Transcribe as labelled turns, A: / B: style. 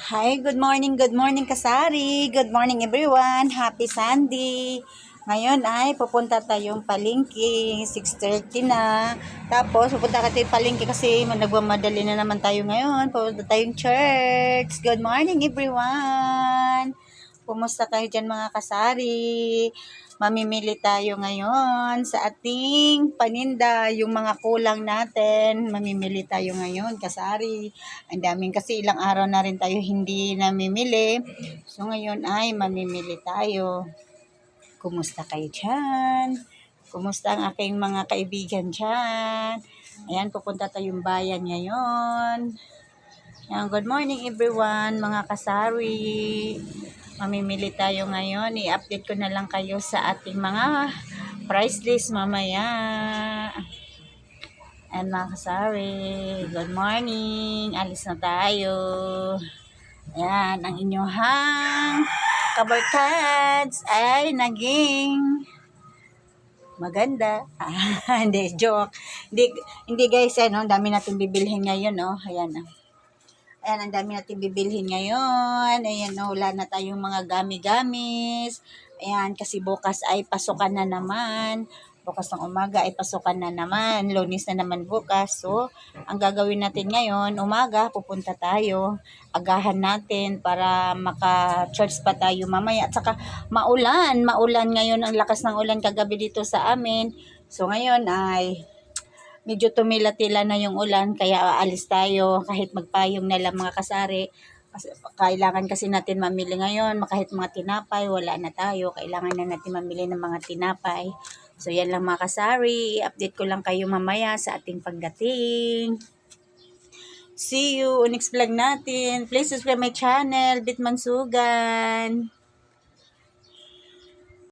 A: Hi, good morning Kasari. Good morning everyone. Happy Sunday. Ngayon ay pupunta tayong palengke, 6:30 na. Tapos pupunta ka tayong palengke kasi nagmamadali na naman tayo ngayon. Pupunta tayong church. Good morning everyone. Kumusta kayo dyan mga kasari? Mamimili tayo ngayon sa ating paninda, yung mga kulang natin. Mamimili tayo ngayon kasari. Ang daming kasi ilang araw na rin tayo hindi namimili. So ngayon ay mamimili tayo. Kumusta kayo dyan? Kumusta ang aking mga kaibigan dyan? Ayan, pupunta tayong bayan ngayon. Ayan, good morning everyone, mga kasari. Mamimili tayo ngayon. I-update ko na lang kayo sa ating mga price list mamaya. And mga kasari, good morning. Alis na tayo. Ayan, ang inyong kabarkads ay naging maganda. Hindi, joke. Hindi guys, ano, dami natin bibilhin ngayon, oh. Ayan, oh. Ayan, ang dami natin bibilhin ngayon. Ayan, no, wala na tayong mga gami-gamis. Ayan, kasi bukas ay pasukan na naman. Bukas ng umaga ay pasukan na naman. Lunes na naman bukas. So, ang gagawin natin ngayon, umaga, pupunta tayo. Agahan natin para maka-church pa tayo mamaya. At saka, maulan. Maulan ngayon. Ang lakas ng ulan kagabi dito sa amin. So, ngayon ay medyo tumila-tila na yung ulan kaya aalis tayo kahit magpayong na lang mga kasari. Kasi kailangan kasi natin mamili ngayon, kahit mga tinapay, wala na tayo. Kailangan na natin mamili ng mga tinapay. So yan lang mga kasari, update ko lang kayo mamaya sa ating pagdating. See you next vlog natin. Please subscribe my channel, Bitmansugan.